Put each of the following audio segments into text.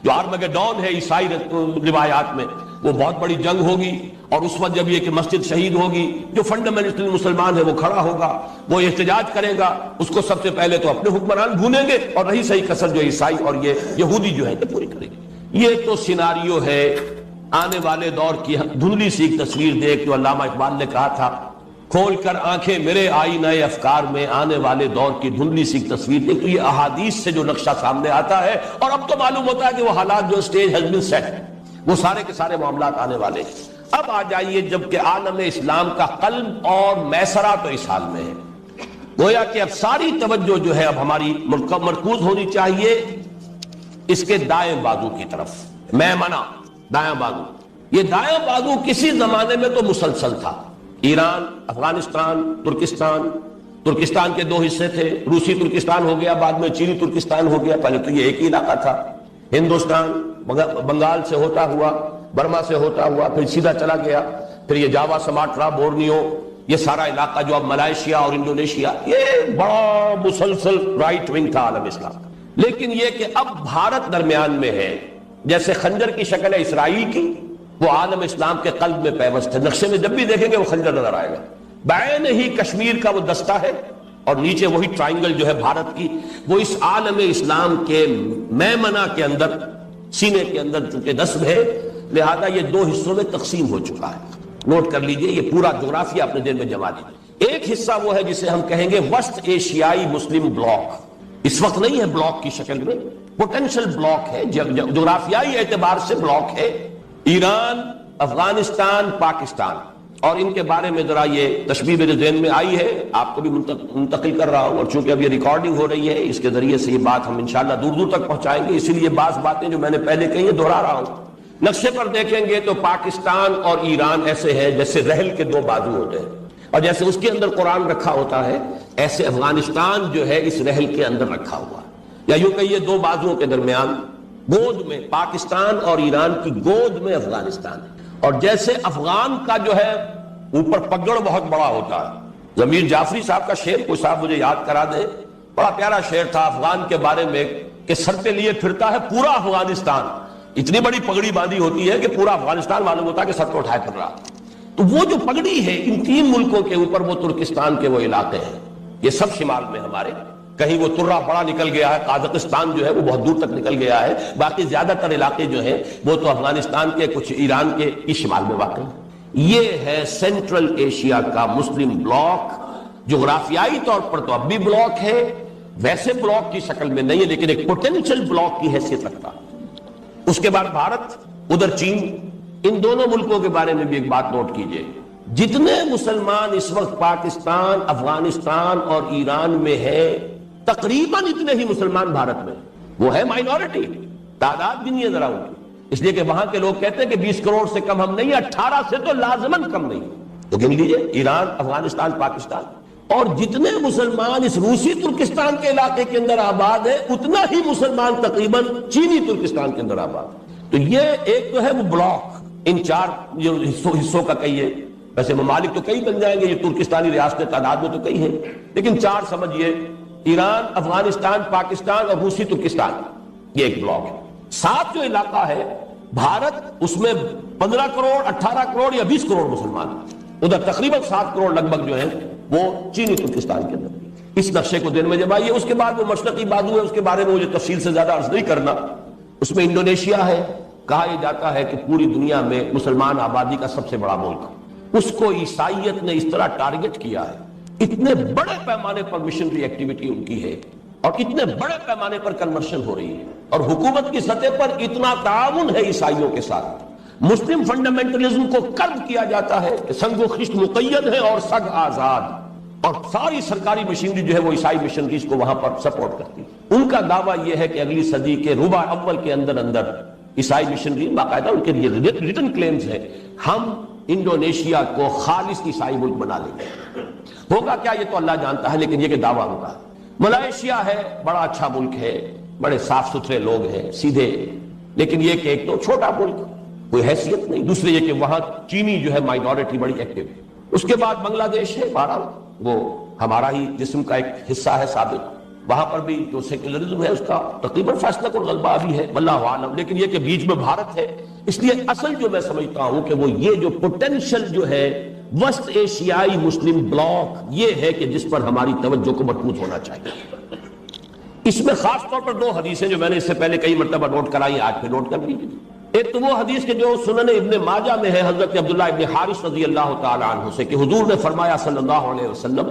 جو آرمگیڈون ہے عیسائی روایات میں، وہ بہت بڑی جنگ ہوگی، اور اس وقت جب یہ کہ مسجد شہید ہوگی، جو فنڈامنٹل مسلمان ہے وہ کھڑا ہوگا، وہ احتجاج کرے گا، اس کو سب سے پہلے تو اپنے حکمران ڈھونڈیں گے، اور رہی صحیح کسر جو عیسائی اور یہ یہودی جو ہے یہ پوری کریں گے۔ یہ تو سیناریو ہے آنے والے دور کی دھندلی سی ایک تصویر دیکھ، جو علامہ اقبال نے کہا تھا، کھول کر آنکھیں میرے آئینہ افکار میں، آنے والے دور کی دھندلی سی ایک تصویر دیکھ۔ تو یہ احادیث سے جو نقشہ سامنے آتا ہے، اور اب تو معلوم ہوتا ہے کہ وہ حالات جو سٹیج ہیز بین سیٹ، وہ سارے کے سارے معاملات آنے والے ہیں۔ اب آ جائیے، جبکہ عالم اسلام کا قلب اور میسرہ تو اس حال میں ہے، گویا کہ اب ساری توجہ جو ہے اب ہماری مرکوز ہونی چاہیے اس کے دائیں بازو کی طرف۔ میمنہ، دائیں بازو، یہ دائیں بازو کسی زمانے میں تو مسلسل تھا۔ ایران، افغانستان، ترکستان کے دو حصے تھے، روسی ترکستان ہو گیا، بعد میں چینی ترکستان ہو گیا، پہلے تو یہ ایک ہی علاقہ تھا۔ ہندوستان بنگال سے ہوتا ہوا، برما سے ہوتا ہوا، پھر سیدھا چلا گیا، پھر یہ جاوا، سماٹرا، بورنیو، یہ سارا علاقہ جو اب ملائیشیا اور انڈونیشیا، یہ بڑا مسلسل رائٹ ونگ تھا عالم اسلام کا۔ لیکن یہ کہ اب بھارت درمیان میں ہے، جیسے خنجر کی شکل ہے اسرائیل کی، وہ عالم اسلام کے قلب میں پیوست ہے۔ نقشے میں جب بھی دیکھیں گے وہ خنجر نظر آئے گا، بعین ہی کشمیر کا وہ دستہ ہے، اور نیچے وہی ٹرائنگل جو ہے بھارت کی، وہ اس عالم اسلام کے میمنہ کے اندر، سینے کے اندر چونکہ نصب ہے، لہذا یہ دو حصوں میں تقسیم ہو چکا ہے۔ نوٹ کر لیجئے، یہ پورا جغرافیہ اپنے دل میں جما لیجئے۔ ایک حصہ وہ ہے جسے ہم کہیں گے وسط ایشیائی مسلم بلاک، اس وقت نہیں ہے بلاک کی شکل میں، پوٹینشل بلاک ہے، جغرافیائی اعتبار سے بلاک ہے۔ ایران، افغانستان، پاکستان، اور ان کے بارے میں ذرا یہ تشبیہ میرے ذہن میں آئی ہے، آپ کو بھی منتقل کر رہا ہوں، اور چونکہ اب یہ ریکارڈنگ ہو رہی ہے، اس کے ذریعے سے یہ بات ہم انشاءاللہ دور دور تک پہنچائیں گے، اسی لیے بعض باتیں جو میں نے پہلے کہی ہیں دہرا رہا ہوں۔ نقشے پر دیکھیں گے تو پاکستان اور ایران ایسے ہیں جیسے رحل کے دو بازو ہوتے ہیں، اور جیسے اس کے اندر قرآن رکھا ہوتا ہے، ایسے افغانستان جو ہے اس رحل کے اندر رکھا ہوا ہے، یا یوں کہیے دو بازوؤں کے درمیان، گود میں پاکستان اور ایران کی گود میں افغانستان ہے۔ اور جیسے افغان کا جو ہے اوپر پگڑ بہت بڑا ہوتا ہے، ضمیر جعفری صاحب کا شعر کوئی صاحب مجھے یاد کرا دے، بڑا پیارا شعر تھا افغان کے بارے میں، کہ سر پہ لیے پھرتا ہے پورا افغانستان، اتنی بڑی پگڑی باندھی ہوتی ہے کہ پورا افغانستان معلوم ہوتا ہے کہ سر پہ اٹھائے پھر رہا۔ تو وہ جو پگڑی ہے ان تین ملکوں کے اوپر، وہ ترکستان کے وہ علاقے ہیں، یہ سب شمال میں ہمارے، کہیں وہ ترہ بڑا نکل گیا ہے، قازقستان جو ہے وہ بہت دور تک نکل گیا ہے، باقی زیادہ تر علاقے جو ہیں وہ تو افغانستان کے، کچھ ایران کے کی شمال میں واقع ہیں۔ یہ ہے سینٹرل ایشیا کا مسلم بلاک، جغرافیائی طور پر تو اب بھی بلاک ہے، ویسے بلاک کی شکل میں نہیں ہے، لیکن ایک پوٹینشل بلاک کی حیثیت رکھتا۔ اس کے بعد بھارت، ادھر چین، ان دونوں ملکوں کے بارے میں بھی ایک بات نوٹ کیجئے، جتنے مسلمان اس وقت پاکستان، افغانستان اور ایران میں ہے، تقریباً اتنے ہی مسلمان بھارت میں، وہ ہے مائنورٹی، تعداد بھی نہیں ہے ذرا ان کی، اس لیے کہ وہاں کے لوگ کہتے ہیں کہ 20 کروڑ سے کم ہم نہیں، 18 سے تو لازماً کم نہیں، تو گن لیجئے ایران، افغانستان، پاکستان، اور جتنے مسلمان اس روسی ترکستان کے علاقے کے اندر آباد ہے، اتنا ہی مسلمان تقریباً چینی ترکستان کے اندر آباد ہے۔ تو یہ ایک تو ہے وہ بلاک، ان چار جو حصوں کا کہیے، ویسے ممالک تو کئی بن جائیں گے، یہ ترکستانی ریاستیں تعداد میں تو کئی ہیں، لیکن چار سمجھیے، ایران، افغانستان، پاکستان اور روسی ترکستان، یہ ایک بلاک ہے۔ ساتھ جو علاقہ ہے بھارت، اس میں 15 کروڑ، 18 کروڑ یا 20 کروڑ مسلمان، ادھر تقریباً 7 کروڑ لگ بھگ جو ہیں وہ چینی ترکستان کے اندر۔ اس نقشے کو دین میں جب آئیے، اس کے بعد وہ مشرقی بازو ہے، اس کے بارے میں مجھے تفصیل سے زیادہ عرض نہیں کرنا، اس میں انڈونیشیا ہے، کہا یہ جاتا ہے کہ پوری دنیا میں مسلمان آبادی کا سب سے بڑا ملک، اس کو عیسائیت نے اس طرح ٹارگٹ کیا ہے، اتنے بڑے پیمانے پر مشنری ایکٹیویٹی ان کی ہے، اور اتنے بڑے پیمانے پر کنورشن ہو رہی ہے، اور حکومت کی سطح پر اتنا تعاون ہے عیسائیوں کے ساتھ۔ مسلم فنڈامنٹلزم کو قلب کیا جاتا ہے کہ سنگ و خشت مقید ہے اور سگ آزاد، اور ساری سرکاری مشینری جو ہے وہ عیسائی مشنریز کو وہاں پر سپورٹ کرتی ہے۔ ان کا دعویٰ یہ ہے کہ اگلی صدی کے ربع اول کے اندر عیسائی مشنری، باقاعدہ ان کے ریٹن کلیمز ہیں، ہم انڈونیشیا کو خالص عیسائی ملک بنا لیں گے۔ ہوگا کیا یہ تو اللہ جانتا ہے، لیکن یہ کہ دعویٰ ہوگا۔ ملائیشیا ہے، بڑا اچھا ملک ہے، بڑے صاف ستھرے لوگ ہیں، سیدھے، لیکن یہ کہ ایک تو چھوٹا ملک، کوئی حیثیت نہیں، دوسرے یہ کہ وہاں چینی جو ہے مائنورٹی بڑی ایکٹیو ہے۔ اس کے بعد بنگلہ دیش ہے، بہرحال وہ ہمارا ہی جسم کا ایک حصہ ہے سابق، وہاں پر بھی جو سیکولرزم ہے اس کا تقریباً فیصلہ کن غلبہ ابھی ہے واللہ عالم، لیکن یہ کہ بیچ میں بھارت ہے، اس لیے اصل جو میں سمجھتا ہوں کہ وہ یہ جو پوٹینشل جو ہے وسط ایشیائی مسلم بلاک، یہ ہے کہ جس پر ہماری توجہ کو مرکوز ہونا چاہیے۔ اس میں خاص طور پر دو حدیثیں جو میں نے اس سے پہلے کئی مرتبہ نوٹ کرائی، آج پہ نوٹ کر لیجیے۔ ایک تو وہ حدیث کے جو سنن ابن ماجہ میں ہے حضرت عبداللہ ابن حارث رضی اللہ تعالی عنہ سے، کہ حضور نے فرمایا صلی اللہ علیہ وسلم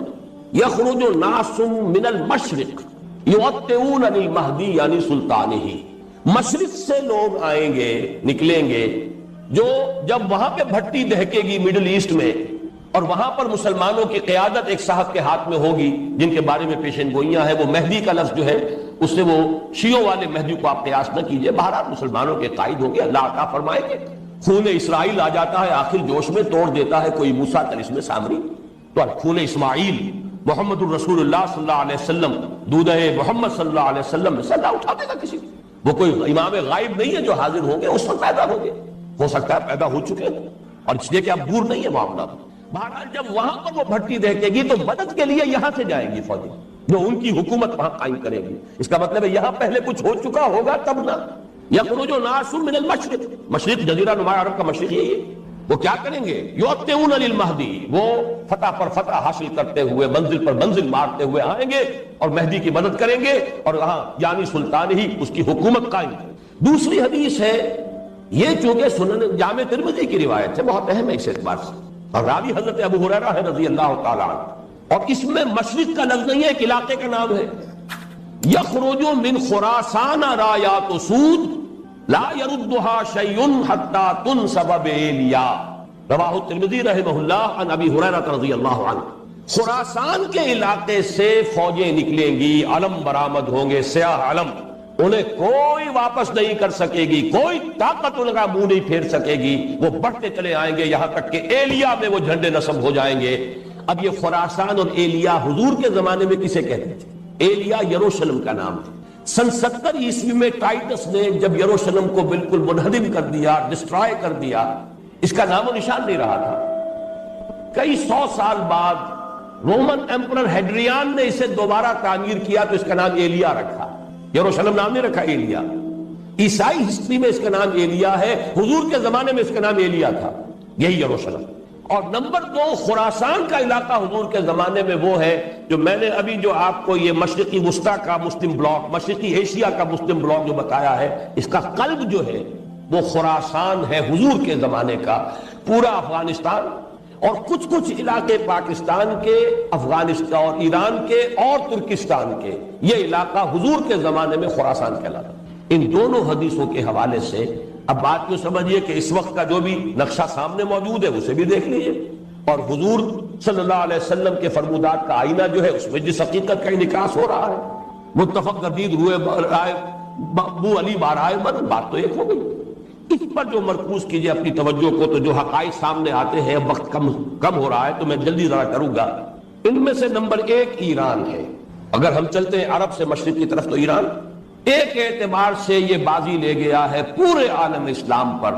یخرج ناس من المشرق یؤطئون للمہدی یعنی سلطانہ، مشرق سے لوگ آئیں گے، نکلیں گے، جو جب وہاں پہ بھٹی دہکے گی مڈل ایسٹ میں، اور وہاں پر مسلمانوں کی قیادت ایک صاحب کے ہاتھ میں ہوگی جن کے بارے میں پیشن گوئیاں ہیں، وہ مہدی کا لفظ جو ہے اس سے وہ شیعوں والے مہدی کو آپ قیاس نہ کیجئے، بہرحال مسلمانوں کے قائد ہوں گے، اللہ عطا فرمائیں گے۔ خون اسرائیل آ جاتا ہے آخر جوش میں، توڑ دیتا ہے کوئی موسیٰ طلسم سامری، تو خون اسماعیل محمد الرسول اللہ صلی اللہ علیہ وسلم، دودہ محمد صلی اللہ علیہ وسلم میں سے اللہ اٹھا دے گا کسی کو۔ وہ کوئی امام غائب نہیں ہے جو حاضر ہوں گے، اس وقت پیدا ہوں گے، ہو سکتا ہے پیدا ہو چکے ہیں، اور اس لیے کہ اب دور نہیں ہے معاملہ۔ بہرحال جب وہاں پر وہ بھٹی دیکھے گی تو مدد کے لیے یہاں سے جائیں گی فوجی، جو ان کی حکومت وہاں قائم کرے گی۔ اس کا مطلب ہے یہاں پہلے کچھ ہو چکا ہوگا تب نہ۔ یخرج ناس من المشرق، مشرق جزیرہ نما عرب کا مشرق یہی ہے، وہ کیا کریں گے؟ یؤطئون للمہدی، وہ فتح پر فتح حاصل کرتے ہوئے، منزل پر منزل مارتے ہوئے آئیں گے اور مہدی کی مدد کریں گے، اور ہاں یعنی سلطان ہی اس کی حکومت قائم کرے۔ دوسری حدیث ہے، یہ چونکہ سنن جامع ترمذی کی روایت ہے، بہت اہم ہے اس اعتبار سے، اور راوی حضرت ابو ہریرہ ہے رضی اللہ تعالی عنہ، اور اس میں مشرق کا لفظ نہیں ہے، ایک علاقے کا نام ہے۔ یخرج من خراسان رایات سود لا يردها شيء حتى تنصب بإيلیا، رواہ الترمذی رحمہ اللہ عن ابی ہریرہ رضی اللہ عنہ۔ خراسان کے علاقے سے فوجیں نکلیں گی، علم برآمد ہوں گے، سیاہ علم، انہیں کوئی واپس نہیں کر سکے گی، کوئی طاقت ان کا منہ نہیں پھیر سکے گی، وہ بڑھتے چلے آئیں گے یہاں تک کہ ایلیا میں وہ جھنڈے نصب ہو جائیں گے۔ اب یہ خراسان اور ایلیا حضور کے زمانے میں کسے کہتے تھے؟ ایلیا یروشلم کا نام تھا۔ سن 70 عیسوی میں ٹائٹس نے جب یروشلم کو بالکل منہدم کر دیا، ڈسٹرائے کر دیا، اس کا نام و نشان نہیں رہا تھا۔ کئی سو سال بعد رومن ایمپرر ہیڈریان نے اسے دوبارہ تعمیر کیا تو اس کا نام ایلیا رکھا، یروشلم نام نہیں رکھا ایلیا۔ عیسائی ہسٹری میں اس کا نام ایلیا ہے، حضور کے زمانے میں اس کا نام ایلیا تھا، یہی یروشلم۔ اور نمبر 2 خراسان کا علاقہ حضور کے زمانے میں وہ ہے جو میں نے ابھی جو آپ کو یہ مشرقی وسطی کا مسلم بلاک، مشرقی ایشیا کا مسلم بلاک جو بتایا ہے، اس کا قلب جو ہے وہ خراسان ہے حضور کے زمانے کا، پورا افغانستان اور کچھ علاقے پاکستان کے، افغانستان اور ایران کے اور ترکستان کے، یہ علاقہ حضور کے زمانے میں خراسان کہلاتا۔ ان دونوں حدیثوں کے حوالے سے اب بات کو سمجھیے کہ اس وقت کا جو بھی نقشہ سامنے موجود ہے اسے بھی دیکھ لیجئے، اور حضور صلی اللہ علیہ وسلم کے فرمودات کا آئینہ جو ہے اس میں جس حقیقت کا انعکاس ہو رہا ہے، متفق گردید روئے بو علی بارائے من، بات تو ایک ہو گئی۔ اس پر جو مرکوز کیجئے اپنی توجہ کو، تو جو حقائق سامنے آتے ہیں، وقت کم ہو رہا ہے تو میں جلدی ذرا کروں گا۔ ان میں سے نمبر 1 ایران ہے۔ اگر ہم چلتے ہیں عرب سے مشرق کی طرف، تو ایران ایک اعتبار سے یہ بازی لے گیا ہے پورے عالم اسلام پر۔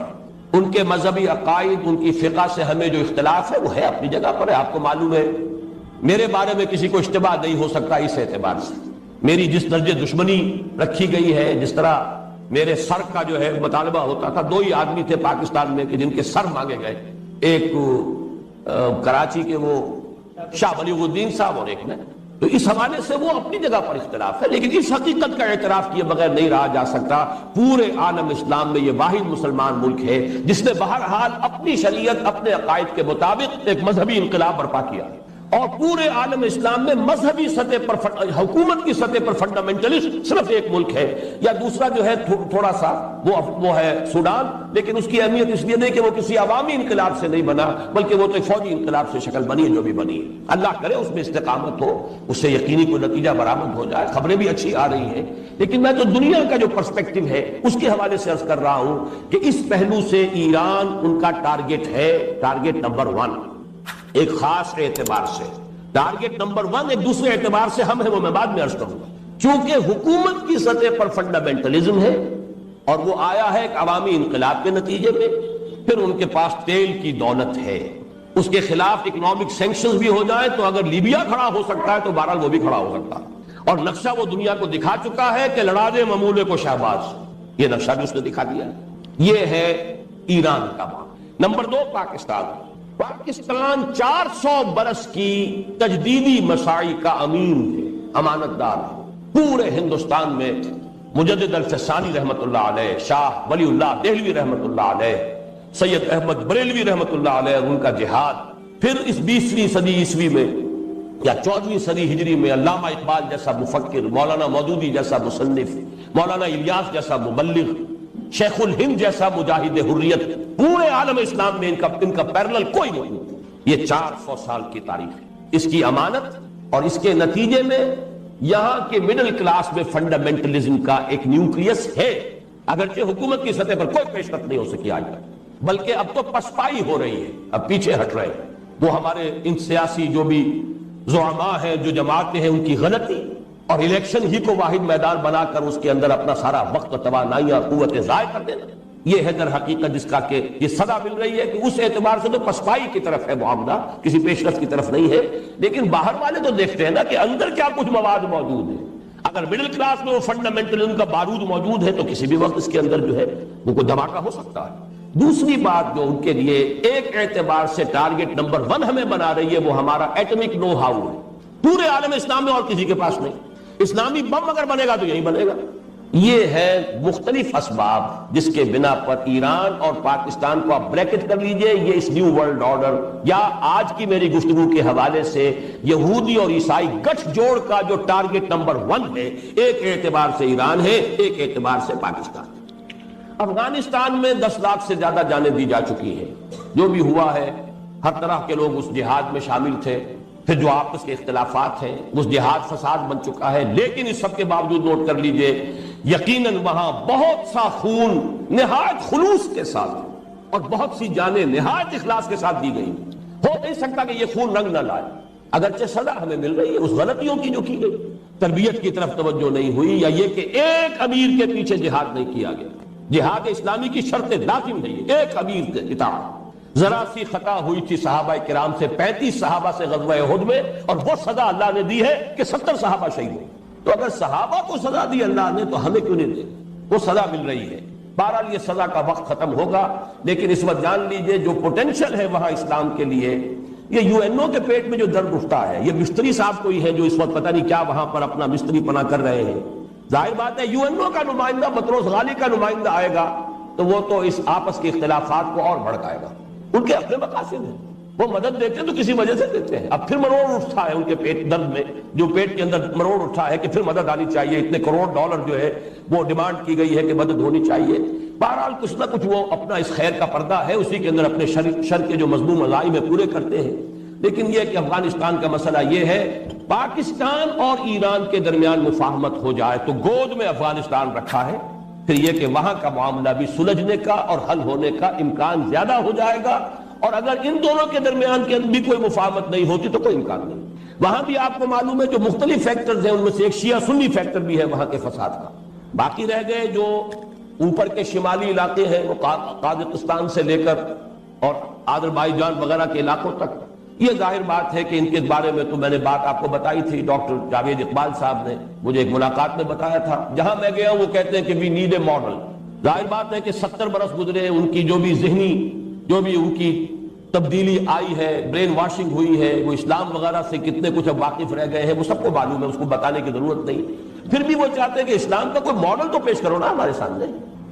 ان کے مذہبی عقائد، ان کی فقہ سے ہمیں جو اختلاف ہے وہ ہے اپنی جگہ پر ہے، آپ کو معلوم ہے میرے بارے میں کسی کو اشتباہ نہیں ہو سکتا اس اعتبار سے۔ میری جس درجے دشمنی رکھی گئی ہے، جس طرح میرے سر کا جو ہے مطالبہ ہوتا تھا، 2 ہی آدمی تھے پاکستان میں کہ جن کے سر مانگے گئے، ایک کراچی کے وہ شاہ ولی الدین صاحب اور ایک میں، تو اس حوالے سے وہ اپنی جگہ پر اختلاف ہے، لیکن اس حقیقت کا اعتراف کیے بغیر نہیں رہا جا سکتا۔ پورے عالم اسلام میں یہ واحد مسلمان ملک ہے جس نے بہرحال اپنی شریعت، اپنے عقائد کے مطابق ایک مذہبی انقلاب برپا کیا، اور پورے عالم اسلام میں مذہبی سطح پر، حکومت کی سطح پر فنڈامنٹلسٹ صرف ایک ملک ہے، یا دوسرا جو ہے تھوڑا سا وہ ہے سوڈان، لیکن اس کی اہمیت اس لیے نہیں کہ وہ کسی عوامی انقلاب سے نہیں بنا، بلکہ وہ تو ایک فوجی انقلاب سے شکل بنی ہے جو بھی بنی ہے۔ اللہ کرے اس میں استقامت ہو، اس سے یقینی کوئی نتیجہ برآمد ہو جائے۔ خبریں بھی اچھی آ رہی ہیں، لیکن میں تو دنیا کا جو پرسپیکٹو ہے اس کے حوالے سے عرض کر رہا ہوں کہ اس پہلو سے ایران ان کا ٹارگٹ ہے، ٹارگٹ نمبر 1 ایک خاص اعتبار سے۔ ٹارگٹ نمبر 1 ایک دوسرے اعتبار سے ہم ہیں، وہ میں بعد میں عرض کروں گا۔ چونکہ حکومت کی سطح پر فنڈامنٹلزم ہے، اور وہ آیا ہے ایک عوامی انقلاب کے نتیجے میں، پھر ان کے پاس تیل کی دولت ہے، اس کے خلاف اکنامک سینکشنز بھی ہو جائیں تو اگر لیبیا کھڑا ہو سکتا ہے تو بہرحال وہ بھی کھڑا ہو سکتا ہے۔ اور نقشہ وہ دنیا کو دکھا چکا ہے کہ لڑا دے ممولے کو شہباز، یہ نقشہ بھی اس نے دکھا دیا. یہ ہے ایران کا معاملہ. نمبر 2 پاکستان 400 برس کی تجدیدی مساعی کا امین ہے، امانت دار ہے. پورے ہندوستان میں مجدد الفسانی رحمت اللہ علیہ، شاہ ولی اللہ دہلوی رحمت اللہ علیہ، سید احمد بریلوی رحمت اللہ علیہ، ان کا جہاد. پھر اس 20ویں صدی عیسوی میں یا 14ویں صدی ہجری میں علامہ اقبال جیسا مفکر، مولانا مودودی جیسا مصنف، مولانا الیاس جیسا مبلغ، شیخ الہند جیسا مجاہد حریت، پورے عالم اسلام میں ان کا پیرلل کوئی نہیں. یہ 400 سال کی تاریخ ہے. اس کی امانت اور اس کے نتیجے میں یہاں کے مڈل کلاس میں فنڈامنٹلزم کا ایک نیوکلیس ہے، اگرچہ حکومت کی سطح پر کوئی پیش رفت نہیں ہو سکی آج تک، بلکہ اب تو پسپائی ہو رہی ہے، اب پیچھے ہٹ رہے ہیں. وہ ہمارے ان سیاسی جو بھی زعماء ہیں، جو جماعتیں ہیں، ان کی غلطی اور الیکشن ہی کو واحد میدان بنا کر اس کے اندر اپنا سارا وقت، توانائیاں، قوتیں ضائع کر دینا، یہ ہے در حقیقت جس کا کہ یہ سزا مل رہی ہے کہ اس اعتبار سے تو پسپائی کی طرف ہے معاملہ، کسی پیش رفت کی طرف نہیں ہے. لیکن باہر والے تو دیکھتے ہیں نا کہ اندر کیا کچھ مواد موجود ہے. اگر مڈل کلاس میں وہ فنڈامنٹلزم کا بارود موجود ہے تو کسی بھی وقت اس کے اندر جو ہے وہ کوئی دھماکہ ہو سکتا ہے. دوسری بات جو ان کے لیے ایک اعتبار سے ٹارگٹ نمبر 1 ہمیں بنا رہی ہے، وہ ہمارا ایٹمک نو ہاؤ ہے. پورے عالم اسلام میں اور کسی کے پاس نہیں. اسلامی بم اگر بنے گا تو یہی بنے گا. یہ ہے مختلف اسباب جس کے بنا پر ایران اور پاکستان کو آپ بریکٹ کر لیجئے، یہ اس نیو ورلڈ آرڈر یا آج کی میری گفتگو کے حوالے سے یہودی اور عیسائی گٹھ جوڑ کا جو ٹارگٹ نمبر 1 ہے، ایک اعتبار سے ایران ہے، ایک اعتبار سے پاکستان. افغانستان میں 10 لاکھ سے زیادہ جانیں دی جا چکی ہیں. جو بھی ہوا ہے، ہر طرح کے لوگ اس جہاد میں شامل تھے. پھر جو آپس کے اختلافات ہیں، اس جہاد فساد بن چکا ہے. لیکن اس سب کے باوجود نوٹ کر لیجئے، یقیناً وہاں بہت سا خون نہایت خلوص کے ساتھ اور بہت سی جانیں نہایت اخلاص کے ساتھ دی گئی. ہو نہیں سکتا کہ یہ خون رنگ نہ لائے. اگرچہ سزا ہمیں مل رہی ہے اس غلطیوں کی جو کی گئی، تربیت کی طرف توجہ نہیں ہوئی، یا یہ کہ ایک امیر کے پیچھے جہاد نہیں کیا گیا. جہاد اسلامی کی شرط لازم نہیں ہے ایک امیر کے اطاعت. ذرا سی خطا ہوئی تھی صحابہ کرام سے، 35 صحابہ سے غزوہ احد میں، اور وہ سزا اللہ نے دی ہے کہ 70 صحابہ شہید ہوئے. تو اگر صحابہ کو سزا دی اللہ نے تو ہمیں کیوں نہیں دے؟ وہ سزا مل رہی ہے. بہرحال یہ سزا کا وقت ختم ہوگا، لیکن اس وقت جان لیجئے جو پوٹینشل ہے وہاں اسلام کے لیے، یہ یو این او کے پیٹ میں جو درد اٹھتا ہے، یہ مستری صاحب کوئی ہے جو اس وقت پتہ نہیں کیا وہاں پر اپنا مستری پنا کر رہے ہیں. ظاہر بات ہے یو این او کا نمائندہ بطرس غالی کا نمائندہ آئے گا تو وہ تو اس آپس کے اختلافات کو اور بھڑکائے گا. ان کے اپنے مقاصد ہیں، وہ مدد دیتے ہیں تو کسی وجہ سے دیتے ہیں. اب پھر مروڑ اٹھتا ہے ان کے پیٹ درد میں، جو پیٹ کے اندر مروڑ اٹھا ہے کہ پھر مدد آنی چاہیے، اتنے کروڑ ڈالر جو ہے وہ ڈیمانڈ کی گئی ہے کہ مدد ہونی چاہیے. بہرحال کچھ نہ کچھ وہ اپنا اس خیر کا پردہ ہے، اسی کے اندر اپنے شر کے جو مذموم عزائم میں پورے کرتے ہیں. لیکن یہ کہ افغانستان کا مسئلہ یہ ہے، پاکستان اور ایران کے درمیان مفاہمت ہو جائے تو گود میں افغانستان رکھا ہے، پھر یہ کہ وہاں کا معاملہ بھی سلجھنے کا اور حل ہونے کا امکان زیادہ ہو جائے گا. اور اگر ان دونوں کے درمیان کے بھی کوئی مفاہمت نہیں ہوتی تو کوئی امکان نہیں. وہاں بھی آپ کو معلوم ہے جو مختلف فیکٹرز ہیں، ان میں سے ایک شیعہ سنی فیکٹر بھی ہے وہاں کے فساد کا. باقی رہ گئے جو اوپر کے شمالی علاقے ہیں، وہ قازقستان سے لے کر اور آذربائیجان وغیرہ کے علاقوں تک. یہ ظاہر بات ہے کہ ان کے بارے میں تو میں نے بات آپ کو بتائی تھی، ڈاکٹر جاوید اقبال صاحب نے مجھے ایک ملاقات میں بتایا تھا. جہاں میں گیا وہ کہتے ہیں کہ وی نیڈ اے ماڈل. ظاہر بات ہے کہ 70 برس گزرے، ان کی جو بھی ذہنی جو بھی ان کی تبدیلی آئی ہے، برین واشنگ ہوئی ہے، وہ اسلام وغیرہ سے کتنے کچھ اب واقف رہ گئے ہیں وہ سب کو معلوم ہے، اس کو بتانے کی ضرورت نہیں. پھر بھی وہ چاہتے ہیں کہ اسلام کا کوئی ماڈل تو پیش کرو نا ہمارے سامنے.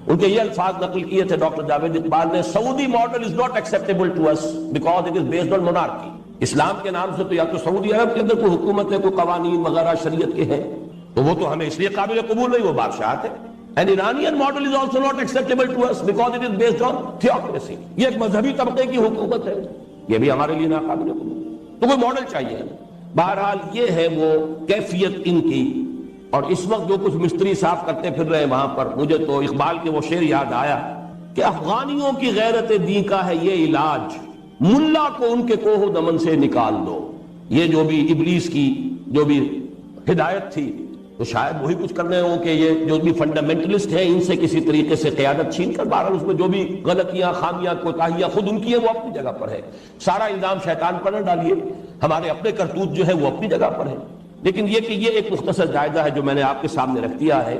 ان کے یہ الفاظ نقل کیے تھے ڈاکٹر جاوید اقبال نے، Saudi model is not acceptable to us because it is based on monarchy. اسلام کے نام سے تو یا تو سعودی عرب کے اندر کوئی حکومت ہے، کوئی قوانین وغیرہ شریعت کے ہیں، تو وہ تو ہمیں اس لیے قابل قبول نہیں، وہ بادشاہت ہے. And Iranian model is also not acceptable to us because it is based on theocracy. یہ ایک مذہبی طبقے کی حکومت ہے، یہ بھی ہمارے لیے ناقابل قبول. تو کوئی ماڈل چاہیے. بہرحال یہ ہے وہ کیفیت ان کی. اور اس وقت جو کچھ مستری صاف کرتے پھر رہے وہاں پر، مجھے تو اقبال کے وہ شعر یاد آیا کہ افغانیوں کی غیرت دین کا ہے یہ علاج، ملا کو ان کے کوہ دمن سے نکال دو. یہ جو بھی ابلیس کی جو بھی ہدایت تھی تو شاید وہی کچھ کر رہے ہوں کہ یہ جو بھی فنڈامنٹلسٹ ہیں ان سے کسی طریقے سے قیادت چھین کر، بہرحال اس میں جو بھی غلطیاں، خامیاں، کوتاہیاں خود ان کی ہیں وہ اپنی جگہ پر ہے. سارا الزام شیطان پر نہ ڈالیے، ہمارے اپنے کرتوت جو ہے وہ اپنی جگہ پر ہے. لیکن یہ کہ یہ ایک مختصر جائزہ ہے جو میں نے آپ کے سامنے رکھ دیا ہے۔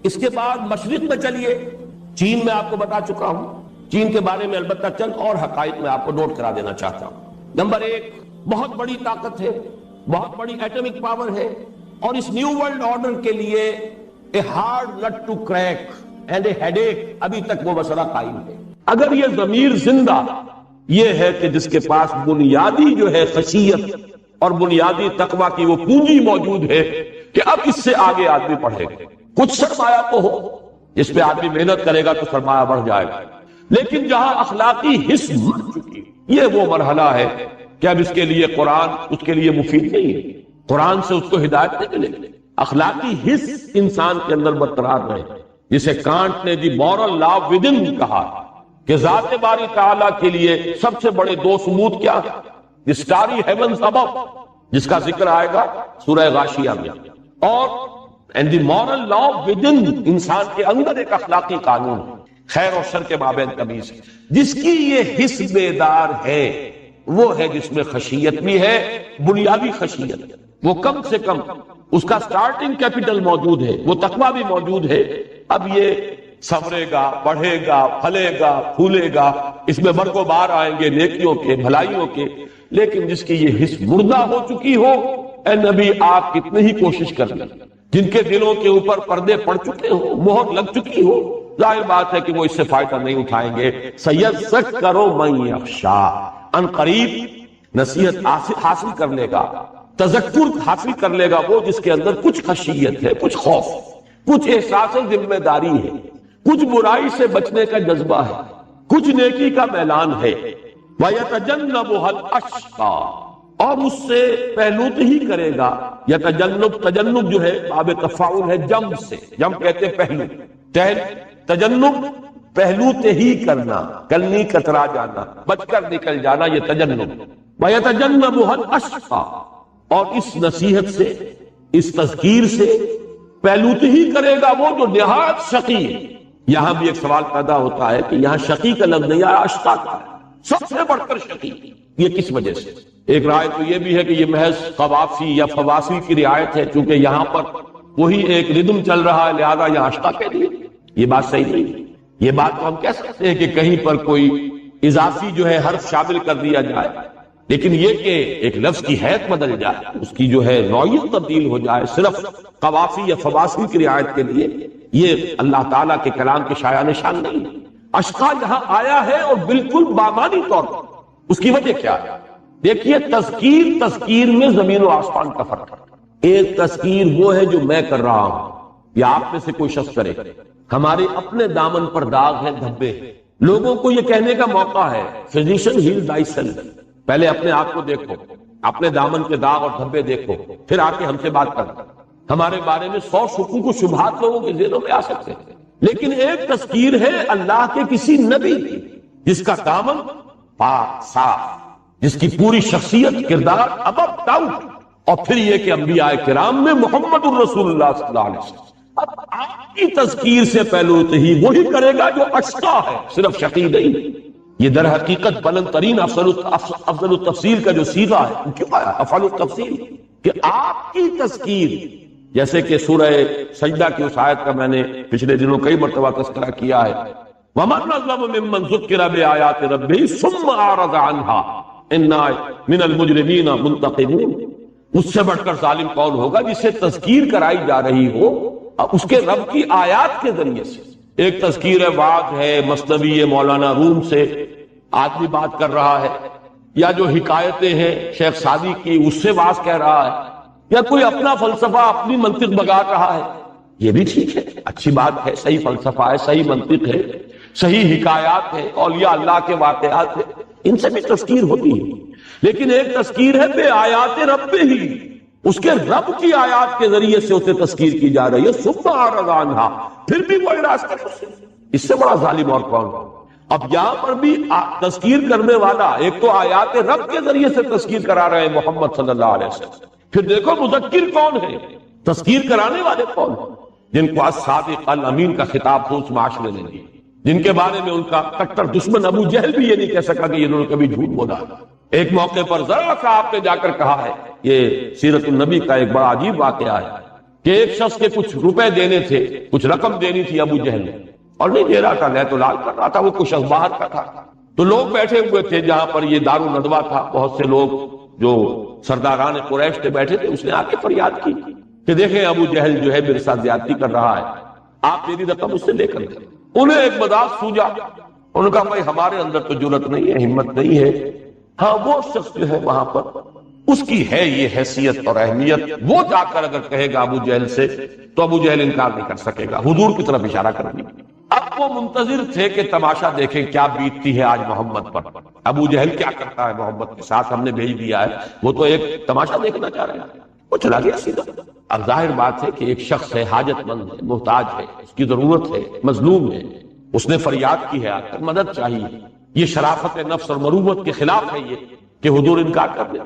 اس کے بعد مشرق میں چلیے، چین میں آپ کو بتا چکا ہوں، چین کے بارے میں البتہ چند اور حقائق میں آپ کو نوٹ کرا دینا چاہتا ہوں۔ نمبر ایک، بہت بڑی طاقت ہے، بہت بڑی ایٹمک پاور ہے، اور اس نیو ورلڈ آرڈر کے لیے a hard nut to crack and a headache, ابھی تک وہ مسئلہ قائم ہے۔ اگر یہ ضمیر زندہ یہ ہے کہ جس کے پاس بنیادی جو ہے خشیت اور بنیادی تقوی کی وہ پونجی موجود ہے کہ اب اس سے آگے آدمی پڑھے گا، کچھ سرمایہ تو ہو جس پہ آدمی محنت کرے گا تو سرمایہ بڑھ جائے گا، لیکن جہاں اخلاقی حس مر چکی، یہ وہ مرحلہ ہے کہ اب اس کے لیے قرآن اس کے لیے مفید نہیں ہے، قرآن سے اس کو ہدایت نہیں ملے گی۔ اخلاقی حس انسان کے اندر برقرار رہے، جسے کانٹ نے دی مورل لا ودن کہا کہ ذات باری تعالیٰ کے لیے سب سے بڑے دو ثبوت کیا ہے؟ دی سٹاری ہیونز ابو، جس کا ذکر آئے گا سورہ غاشیہ میں، اور اینڈ دی مورل لا ودن، انسان کے اندر ایک اخلاقی قانون ہے، خیر اور شر کے مابین تمیز، جس کی یہ حس بیدار ہے وہ ہے جس میں خشیت بھی ہے، بنیادی خشیت، وہ کم سے کم اس کا سٹارٹنگ کیپٹل موجود ہے، وہ تقویٰ بھی موجود ہے۔ اب یہ سنورے گا، بڑھے گا، پھلے گا، پھولے گا، اس میں برگ و بار آئیں گے نیکیوں کے، بھلائیوں کے، لیکن جس کی یہ حس مردہ ہو چکی ہو، اے نبی آپ کتنی ہی کوشش کر لیں، جن کے دلوں کے اوپر پردے پڑ چکے ہو، مہر لگ چکی ہو، ظاہر بات ہے کہ وہ اس سے فائدہ نہیں اٹھائیں گے۔ سَيَذَّكَّرُ مَن يَخْشَىٰ، ان قریب نصیحت حاصل کر لے گا، تذکر حاصل کر لے گا وہ جس کے اندر کچھ خشیت ہے، کچھ خوف، کچھ احساس ذمہ داری ہے، کچھ برائی سے بچنے کا جذبہ ہے، کچھ نیکی کا میلان ہے۔ وَيَتَجَنَّبُهَا الْأَشْقَىٰ، اور اس سے پہلوت ہی کرے گا۔ تجنب جو ہے باب تفاعل ہے جم سے، جم کہتے ہیں پہلو، تجنب پہلوت ہی کرنا، کلنی کترا جانا، بچ کر نکل جانا، یہ تجنب۔ وَيَتَجَنَّبُهَا الْأَشْقَىٰ، اور اس نصیحت سے، اس تذکیر سے پہلوت ہی کرے گا وہ جو نہایت شقی ہے۔ یہاں بھی ایک سوال پیدا ہوتا ہے کہ یہاں شقی کا لفظ نہیں آیا، اشقا کا ہے، سب سے بڑھ کر شقی، یہ کس وجہ سے؟ ایک رائے تو یہ بھی ہے کہ یہ محض قوافی یا فواصل کی رعایت ہے، چونکہ یہاں پر وہی ایک ردم چل رہا ہے، لہذا یہاں اشقا کہہ دیے، یہ بات صحیح نہیں۔ یہ بات تو ہم کہہ سکتے ہیں کہ کہیں پر کوئی اضافی جو ہے حرف شامل کر دیا جائے، لیکن یہ کہ ایک لفظ کی حیثیت بدل جائے، اس کی جو ہے نوعیت تبدیل ہو جائے صرف قوافی یا فواصل کی رعایت کے لیے، یہ اللہ تعالیٰ کے کلام کے شایان نشان نہیں ہے۔ اشقا یہاں آیا ہے اور بالکل بامانی طور پر، اس کی وجہ کیا ہے؟ دیکھیے تذکیر میں زمین و آسمان کا فرق ہے۔ ایک تذکیر وہ ہے جو میں کر رہا ہوں یا آپ میں سے کوئی شخص کرے، ہمارے اپنے دامن پر داغ ہے، دھبے، لوگوں کو یہ کہنے کا موقع ہے فزیشن ہیل تھائی سیلف، پہلے اپنے آپ کو دیکھو، اپنے دامن کے داغ اور دھبے دیکھو، پھر آ کے ہم سے بات کرو۔ ہمارے بارے میں 100 شکوک و شبہات لوگوں کے ذہنوں میں آ سکتے ہیں، لیکن ایک تذکیر ہے اللہ کے کسی نبی کی جس کا دامن پاک صاف، جس کی پوری شخصیت کردار ابب ڈاؤن، اور پھر یہ کہ انبیاء کرام میں محمد الرسول اللہ صلی اللہ علیہ وسلم۔ اب آپ کی تذکیر سے پہلوت ہی وہی کرے گا جو اشقا ہے، صرف شقی نہیں۔ یہ در حقیقت بلند ترین افضل التفصیل کا جو صیغہ ہے، کیوں آیا افضل التفصیل؟ کہ آپ کی تذکیر، جیسے کہ سورہ سجدہ کی اس آیت کا میں نے پچھلے دنوں کئی مرتبہ تذکرہ کیا ہے، وَمَنْ أَظْلَمُ مِمَّنْ ذُكِّرَ بِآيَاتِ رَبِّهِ ثُمَّ أَعْرَضَ عَنْهَا إِنَّا مِنَ الْمُجْرِمِينَ مُنْتَقِمُونَ۔ اس سے بڑھ کر ظالم کون ہوگا جسے تذکیر کرائی جا رہی ہو اس کے رب کی آیات کے ذریعے سے۔ ایک تذکیر وعد ہے مثنوی مولانا روم سے آدمی بات کر رہا ہے، یا جو حکایتیں ہیں شیخ سعدی کی اس سے واز کہہ رہا ہے، یا کوئی اپنا فلسفہ اپنی منطق بگاڑ رہا ہے، یہ بھی ٹھیک ہے، اچھی بات ہے، صحیح فلسفہ ہے، صحیح منطق ہے، صحیح حکایات ہے، اولیاء اللہ کے واقعات ہے، ان سے بھی تذکیر ہوتی ہے۔ لیکن ایک تذکیر ہے بے آیات رب ہی، اس کے رب کی آیات کے ذریعے سے اسے تذکیر کی جا رہی ہے، ثم اعرض عنها، پھر بھی وہ اعراض کر رہے ہیں۔ اس سے بڑا ظالم اور کون؟ اب یہاں پر بھی تذکیر کرنے والا ایک تو آیات رب کے ذریعے سے تذکیر کرا رہے ہیں محمد صلی اللہ علیہ وسلم، پھر دیکھو مذکر کون ہے، تذکیر کرانے والے کون ہیں، جن کو الصادق الامین کا خطاب اس معاشرے نے دیا، جن کے بارے میں ان کا کٹر دشمن ابو جہل بھی یہ نہیں کہہ سکا کہ انہوں نے کبھی جھوٹ بولا، ایک موقع پر ذرا سا آپ نے جا کر کہا ہے، یہ سیرت النبی کا ایک بڑا عجیب واقعہ ہے کہ ایک شخص کے کچھ روپے دینے تھے، کچھ رقم دینی تھی ابو جہل نے، اور نہیں دے رہا تھا، لے تو لال کر رہا تھا، وہ کچھ شخص باہر کا تھا، تو لوگ بیٹھے ہوئے تھے جہاں پر یہ دار الندوہ تھا، بہت سے لوگ جو سرداران قریش تھے بیٹھے تھے، اس نے آ کے فریاد کی کہ دیکھیں ابو جہل جو ہے میرے ساتھ زیادتی کر رہا ہے، آپ میری رقم اس سے لے کر دیں۔ انہیں ایک مذاق سوجا، انہوں نے کہا بھائی ہمارے اندر تو جرأت نہیں ہے، ہمت نہیں ہے، ہاں وہ شخص جو ہے وہاں پر اس کی ہے یہ حیثیت اور اہمیت، وہ جا کر اگر کہے گا ابو جہل سے تو ابو جہل انکار نہیں کر سکے گا، حضور کی طرف اشارہ کر دیا۔ اب وہ منتظر تھے کہ تماشا دیکھیں کیا بیتتی ہے آج محمد پر، ابو جہل کیا کرتا ہے محمد کے ساتھ، ہم نے بھیج دیا ہے، وہ تو ایک تماشا دیکھنا چاہ رہے ہیں، وہ چلا گیا سیدھا۔ اب ظاہر بات ہے کہ ایک شخص ہے، حاجت مند ہے، محتاج ہے، اس کی ضرورت ہے، مظلوم ہے، اس نے فریاد کی ہے، آ کر مدد چاہیے، یہ شرافت نفس اور مروت کے خلاف ہے یہ کہ حضور انکار کر دے۔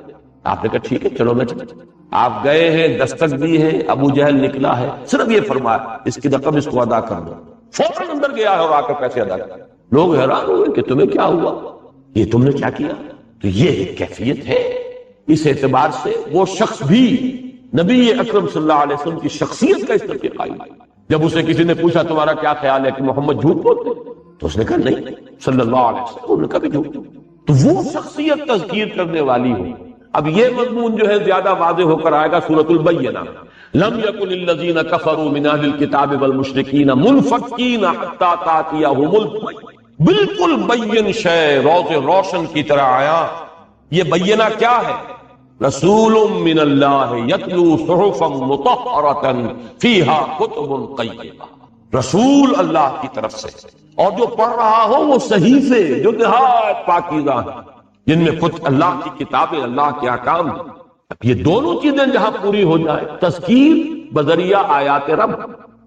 آپ نے کہا ٹھیک ہے چلو میں چلتا، آپ گئے ہیں، دستک دی ہے، ابو جہل نکلا ہے، صرف یہ فرمایا اس کی رقم اس کو ادا کر دو، فوراً اندر گیا ہے اور آ کر پیسے ادا کر۔ لوگ حیران ہوئے کہ تمہیں کیا ہوا، یہ تم نے کیا کیا؟ تو یہ ایک کیفیت ہے، اس اعتبار سے وہ شخص بھی نبی اکرم صلی اللہ علیہ وسلم کی شخصیت کا استقبال قائم۔ جب اسے کسی نے پوچھا تمہارا کیا خیال ہے کہ محمد جھوٹ بولتے، تو اس نے کہا نہیں صلی اللہ علیہ وسلم، انہوں نے کبھی جھوٹ، تو وہ شخصیت تذکیر کرنے والی ہو۔ اب یہ مضمون جو ہے زیادہ واضح ہو کر آئے گا سورۃ البینہ، لم یکن الذین کفروا من اہل الکتاب والمشرکین منفکین حتی تأتیہم البینہ، بالکل بین شے، روز روشن کی طرح آیا۔ یہ بینہ کیا ہے؟ رسول من اللہ یتلو صحفا مطہرۃ فیہا کتب قیمہ، رسول اللہ کی طرف سے، اور جو پڑھ رہا ہو وہ صحیفے جو نہایت پاکیزہ ہیں، جن میں کچھ اللہ کی کتابیں، اللہ کے احکام۔ یہ دونوں چیزیں جہاں پوری ہو جائے، تذکیر بذریعہ آیات رب،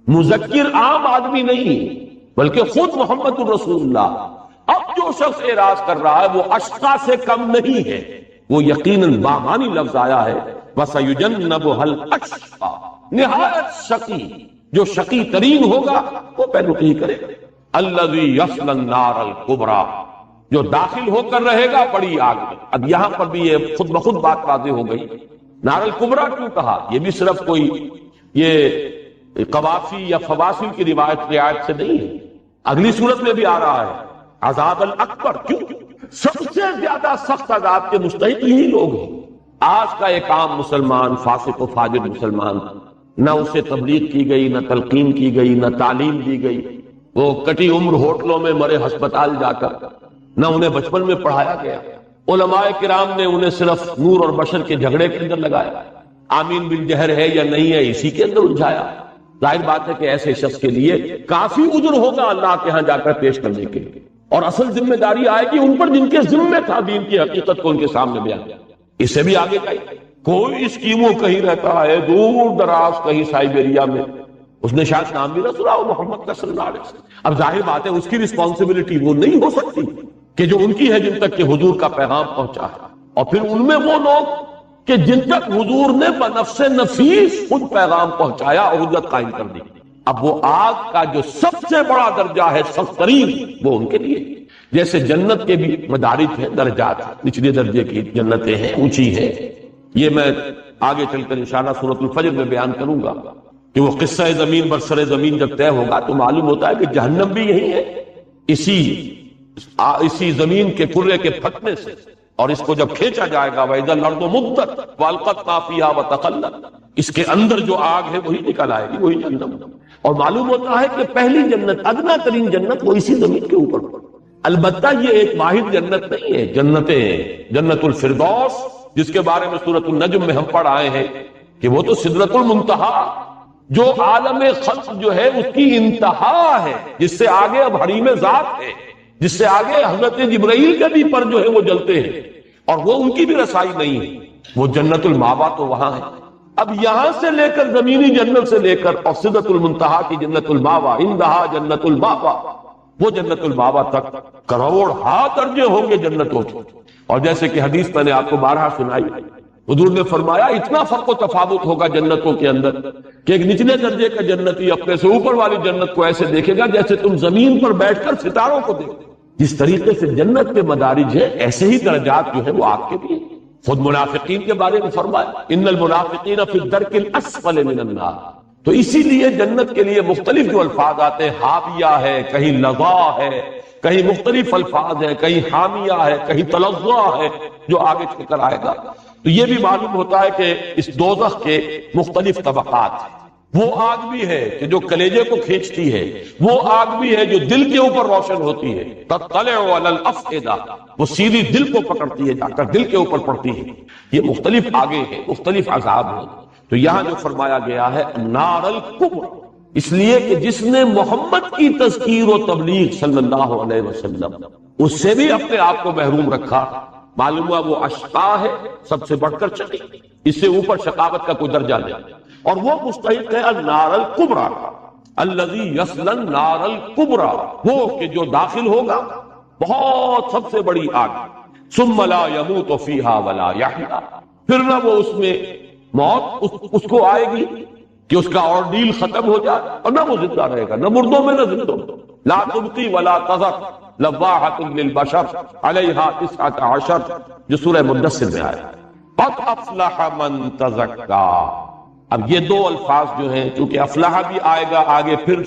مذکر عام آدمی نہیں بلکہ خود محمد الرسول اللہ۔ اب جو شخص اعراض کر رہا ہے وہ اشقا سے کم نہیں ہے، وہ یقیناً باغانی لفظ آیا ہے وَسَيُجَنَّبُهَا الْأَشْقَى، نہایت شقی، جو شقی ترین ہوگا وہ پیروی کرے گا، الَّذِي يَصْلَى النَّارَ الْكُبْرَى، جو داخل ہو کر رہے گا بڑی آگ میں۔ اب یہاں پر بھی یہ خود بخود بات واضح ہو گئی، نار الکبریٰ کیوں کہا؟ یہ بھی صرف کوئی یہ قوافی یا فواصل کی روایت سے نہیں ہے، اگلی صورت میں بھی آ رہا ہے عذاب الاکبر۔ کیوں؟ سب سے زیادہ سخت عذاب کے مستحق یہی لوگ ہیں۔ آج کا ایک عام مسلمان، فاسق و فاجر مسلمان، نہ اسے تبلیغ کی گئی، نہ تلقین کی گئی، نہ تعلیم دی گئی، وہ کٹی عمر ہوٹلوں میں مرے ہسپتال جا کر، نہ انہیں بچپن میں پڑھایا گیا، علماء کرام نے انہیں صرف نور اور بشر کے جھگڑے کے اندر لگایا، آمین بالجہر ہے یا نہیں ہے اسی کے اندر الجھایا۔ ظاہر بات ہے کہ ایسے شخص کے لیے کافی اجر ہوگا اللہ کے ہاں جا کر پیش کرنے کے لیے، اور اصل ذمہ داری آئے گی ان پر جن کے ذمہ تھا دین کی حقیقت کو ان کے سامنے بیان۔ اس سے بھی آگے کوئی اسکیموں کہیں رہتا ہے دور دراز کہیں سائبیریا میں، اس نے شاید نام بھی نہ سنا ہو محمد کا صلی اللہ علیہ وسلم۔ اب ظاہر بات ہے اس کی رسپانسبلٹی وہ نہیں ہو سکتی کہ جو ان کی ہے جن تک کہ حضور کا پیغام پہنچا ہے، اور پھر ان میں وہ لوگ کہ جن تک حضور نے بنفس نفیس خود پیغام پہنچایا اور حجت قائم کر دی۔ اب وہ آگ کا جو سب سے بڑا درجہ ہے، سخت ترین، وہ ان کے لیے، جیسے جنت کے بھی مدارج ہیں، درجات، نچلے درجے کی جنتیں ہیں، اونچی ہیں۔ یہ میں آگے چل کر انشاءاللہ سورۃ الفجر میں بیان کروں گا کہ وہ قصہ زمین برسر زمین جب طے ہوگا تو معلوم ہوتا ہے کہ جہنم بھی یہی ہے، اسی زمین کے کرے کے پھٹنے سے، اور اس کو جب کھینچا جائے گا وَإِذَا الْأَرْضُ مُدَّتْ وَأَلْقَتْ مَا فِيهَا وَتَخَلَّتْ، اس کے اندر جو آگ ہے وہی نکل آئے گی، وہی جہنم۔ اور معلوم ہوتا ہے کہ پہلی جنت، ادنا ترین جنت، وہ اسی زمین کے اوپر۔ البتہ یہ ایک واحد جنت نہیں ہے، جنتیں ہیں، جنت الفردوس جس کے بارے میں سورۃ النجم میں ہم پڑھ آئے ہیں کہ وہ تو سدرۃ المنتہا، جو عالم خلق جو ہے اس کی انتہا ہے، جس سے آگے اب حریم ذات ہے، جس سے آگے حضرت جبرائیل کے بھی پر جو ہے وہ جلتے ہیں، اور وہ ان کی بھی رسائی نہیں ہے، وہ جنت الماوا تو وہاں ہے۔ اب یہاں سے لے کر زمینی جنت سے لے کر اور سدرۃ المنتہا کی جنت الماوا، اندہا جنت الماوا، وہ جنت الماوا تک کروڑ ہا درجے ہوں گے جنتوں کے۔ اور جیسے کہ حدیث میں نے آپ کو بارہا سنائی، حضور نے فرمایا اتنا فرق و تفاوت ہوگا جنتوں کے اندر کہ ایک نچلے درجے کا جنتی اپنے سے اوپر والی جنت کو ایسے دیکھے گا جیسے تم زمین پر بیٹھ کر ستاروں کو دیکھتے۔ جس طریقے سے جنت کے مدارج ہیں ایسے ہی درجات جو ہے وہ آگ کے بھی ہیں۔ خود منافقین کے بارے میں فرمایا ان المنافقین فی الدرک الاسفل من النار۔ تو اسی لیے جنت کے لیے مختلف جو الفاظ آتے ہیں، حاویہ ہے، کہیں لظا ہے، کہیں مختلف الفاظ ہیں، کہیں حامیہ ہے، کہیں تلظا ہے، جو آگے چل کر آئے گا۔ تو یہ بھی معلوم ہوتا ہے کہ اس دوزخ کے مختلف طبقات ہیں۔ وہ آگ بھی ہے کہ جو کلیجے کو کھینچتی ہے، وہ آگ بھی ہے جو دل کے اوپر روشن ہوتی ہے، تطلع علی الافئدہ، وہ سیدھی دل کو پکڑتی ہے، جا کر دل کے اوپر پڑتی ہے۔ یہ مختلف آگے ہیں، مختلف عذاب ہیں۔ تو یہاں جو فرمایا گیا ہے نار الکبریٰ، اس لیے کہ جس نے محمد کی تذکیر و تبلیغ صلی اللہ علیہ وسلم، اس سے بھی اپنے آپ کو محروم رکھا، معلوم ہوا وہ اشقا ہے، سب سے بڑھ کر چکی، اس سے اوپر شقاوت کا کوئی درجہ نہیں، اور وہ مستحق ہے النار الکبریٰ کا، الذی یصلی النار الکبریٰ، وہ کہ جو داخل ہوگا بہت سب سے بڑی آگ، ثم لا یموت فیہا ولا یحیا، پھر نہ وہ اس میں موت اس کو آئے گی کہ اس کا ordeal ختم ہو جائے، اور نہ وہ زندہ رہے گا، نہ مردوں میں نہ زندوں میں۔ لا تبقی ولا تذر لواحۃ للبشر علیہا 19 جو سورہ مدثر میں آیا۔ قد افلح من تزکا، اب یہ دو الفاظ جو ہیں چونکہ افلح بھی آئے گا آگے، پھر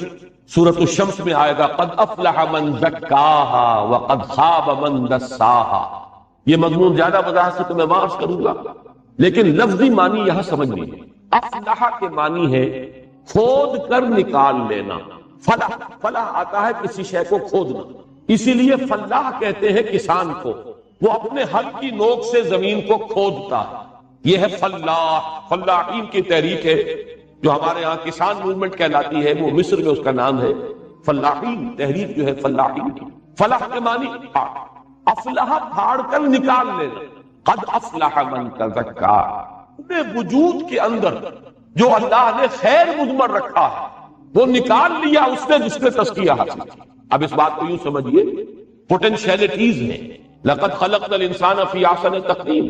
سورۃ الشمس میں آئے گا قد افلح من زکاہا وقد خاب من دساہا۔ یہ مضمون زیادہ وضاحت سے تو میں واضح کروں گا، لیکن لفظی معنی یہاں سمجھ لیجیے۔ افلح کے معنی ہے کھود کر نکال لینا، فلاح، فلاح آتا ہے کسی شے کو کھودنا، اسی لیے فلاح کہتے ہیں کسان کو، وہ اپنے ہل کی نوک سے زمین کو کھودتا ہے، یہ ہے فلاح۔ فلاحین کی تحریک ہے جو ہمارے ہاں کسان موومنٹ کہلاتی ہے، وہ مصر میں اس کا نام ہے فلاحین، تحریک جو ہے فلاحین کی۔ فلاح کے معنی افلح پھاڑ کر نکال لینا، قد افلح من تزکا، اپنے وجود کے اندر جو اللہ نے خیر مضمر رکھا ہے وہ نکال لیا اس نے جس نے تزکیہ حاصل کیا۔ اب اس بات کو یوں سمجھیے، پوٹینشیلٹیز ہیں، لقد خلقنا الانسان فی احسن تقویم،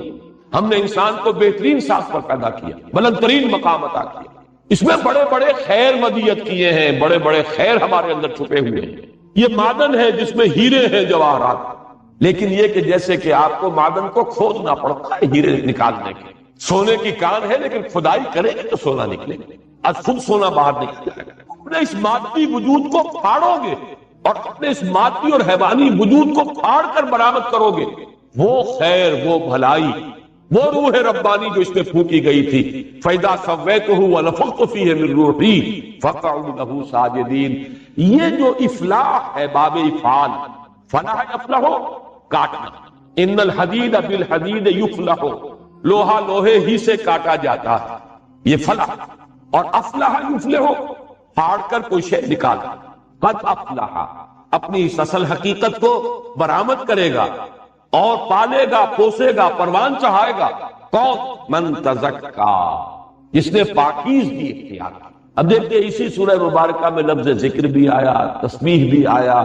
ہم نے انسان کو بہترین ساخت پر پیدا کیا، بلند ترین مقام عطا کیا، اس میں بڑے بڑے خیر مدیت کیے ہیں، بڑے بڑے خیر ہمارے اندر چھپے ہوئے ہیں۔ یہ معدن ہے جس میں ہیرے ہیں، جواہرات، لیکن یہ کہ جیسے کہ آپ کو معدن کو کھودنا پڑتا ہے ہیرے نکالنے کے، سونے کی کان ہے لیکن کھدائی کرے گے تو سونا نکلے گا، آج خود سونا باہر نکل جائے گا۔ اپنے اس مادی وجود کو پھاڑو گے اور اپنے اس مادی اور حیوانی وجود کو پھاڑ کر برآمد کرو گے، وہ خیر، وہ بھلائی، وہ روح ربانی جو اس میں پھونکی گئی تھی، فَإِذَا سَوَّيْتُهُ وَنَفَخْتُ فِيهِ مِن رُوحِي فَقَعُوا لَهُ سَاجِدِينَ۔ یہ جو افلاح ہے، باب افعال، فلاح افلح کاٹنا، ان الحدید بالحدید یفلح، لوہا لوہے ہی سے کاٹا جاتا ہے، یہ فلاح، اور افلح یفلح پھاڑ کر کوئی شے نکالا۔ قد افلح اپنی اس اصل حقیقت کو برآمد کرے گا اور پالے گا، پوسے گا، پروان چڑھائے گا، کون؟ من تزکا، جس نے پاکیزگی اختیار کی۔ اب دیکھتے ہیں اسی سورہ مبارکہ میں لفظ ذکر بھی آیا، تسبیح بھی آیا،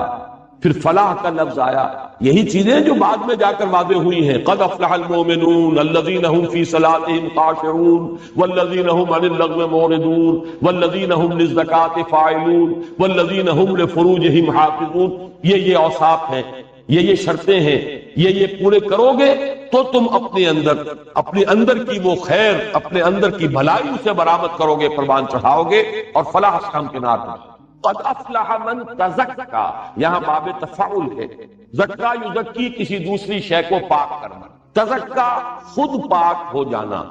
پھر فلاح کا لفظ آیا، یہی چیزیں جو بعد میں جا کر واضح ہوئی ہیں۔ قد افلح المؤمنون الذین هم فی صلاتهم خاشعون والذین هم عن اللغو معرضون والذین هم للزکاة فاعلون والذین هم لفروجهم حافظون۔ یہ اوصاف ہیں، یہ شرطیں ہیں، یہ پورے کرو گے تو تم اپنے اندر کی وہ خیر، اپنے اندر کی بھلائی اسے برآمد کرو گے، پروان چڑھاؤ گے، اور فلاح ہم کنار میں۔ قد افلح من تزکا، یہاں باب تفاعل ہے، زکا یزکی کسی دوسری شے کو پاک کرنا، تزکا خود پاک ہو جانا۔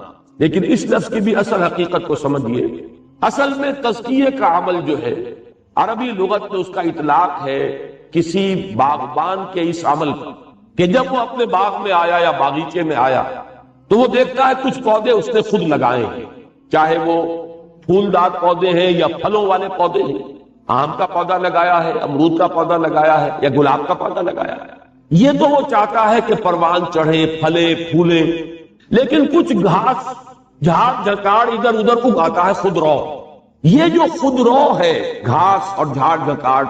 لیکن اس لفظ کی بھی اصل حقیقت کو سمجھیے، اصل میں تزکیے کا عمل جو ہے عربی لغت میں اس کا اطلاق ہے کسی باغبان کے اس عمل پر کہ جب وہ اپنے باغ میں آیا یا باغیچے میں آیا تو وہ دیکھتا ہے کچھ پودے اس نے خود لگائے ہیں، چاہے وہ پھولدار پودے ہیں یا پھلوں والے پودے ہیں، آم کا پودا لگایا ہے، امرود کا پودا لگایا ہے، یا گلاب کا پودا لگایا ہے۔ یہ تو وہ چاہتا ہے کہ پروان چڑھے، پھلے پھولے، لیکن کچھ گھاس جھاڑ جھکاڑ ادھر ادھر اگاتا ہے خود رو۔ یہ جو خود رو ہے، گھاس اور جھاڑ جھکاڑ،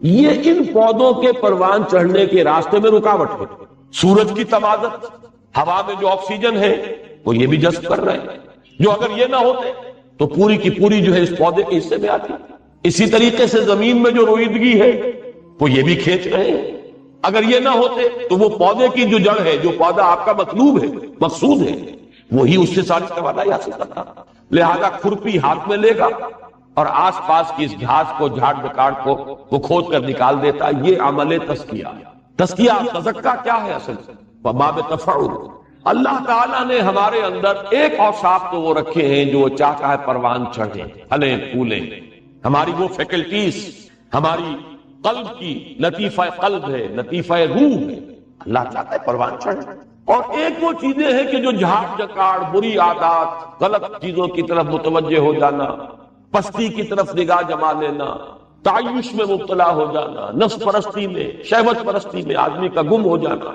یہ ان پودوں کے پروان چڑھنے کے راستے میں رکاوٹ ہے۔ سورج کی تمازت، ہوا میں جو آکسیجن ہے وہ یہ بھی جذب کر رہے ہیں، جو اگر یہ نہ ہوتے تو پوری کی پوری جو ہے اس پودے کے حصے میں آتی۔ اسی طریقے سے زمین میں جو روئیدگی ہے وہ یہ بھی کھینچ رہے ہیں۔ اگر یہ نہ ہوتے تو وہ پودے کی جو جڑ ہے، جو پودا آپ کا مطلوب ہے، مقصود ہے، وہی اس سے ساری توانائی حاصل کرتا۔ لہذا کھرپی ہاتھ میں لے گا اور آس پاس کی اس گھاس کو، جھاڑ جکاڑ کو وہ کھود کر نکال دیتا۔ یہ عمل تزکیہ۔ تزکیہ تزکیہ کیا ہے اصل سے؟ باب تفعل۔ اللہ تعالیٰ نے ہمارے اندر ایک اوصاف تو وہ رکھے ہیں جو وہ چاہتا ہے پروان چڑھے، پھلیں پھولیں۔ ہماری وہ فیکلٹیز، ہماری قلب کی لطیفہ قلب ہے، لطیفہ روح ہے، اللہ چاہتا ہے پروان چڑھے۔ اور ایک وہ چیزیں ہیں کہ جو جھاڑ جکاڑ، بری عادات، غلط چیزوں کی طرف متوجہ ہو جانا، پستی کی طرف نگاہ جما لینا، تعیش میں مبتلا ہو جانا، نفس پرستی میں، شہوت پرستی میں آدمی کا گم ہو جانا،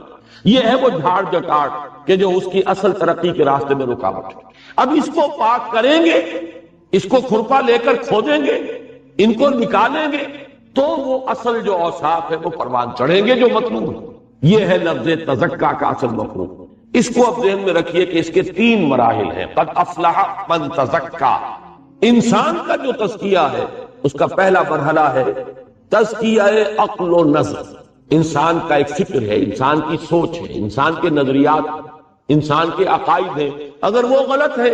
یہ ہے وہ جھاڑ جکاڑ کہ جو اس کی اصل ترقی کے راستے میں رکاوٹ ہے۔ اب اس کو پاک کریں گے، اس کو کھرپا لے کر کھودیں گے، ان کو نکالیں گے، تو وہ اصل جو اوصاف ہے وہ پروان چڑھیں گے جو مطلوب ہے۔ یہ ہے لفظ تزکیہ کا اصل مفہوم۔ اس کو اب ذہن میں رکھیے کہ اس کے 3 مراحل ہیں۔ قد افلح من تزکیٰ، انسان کا جو تزکیہ ہے اس کا پہلا مرحلہ ہے تزکیہ عقل و نظر۔ انسان کا ایک فکر ہے، انسان کی سوچ ہے، انسان کے نظریات، انسان کے عقائد ہیں، اگر وہ غلط ہے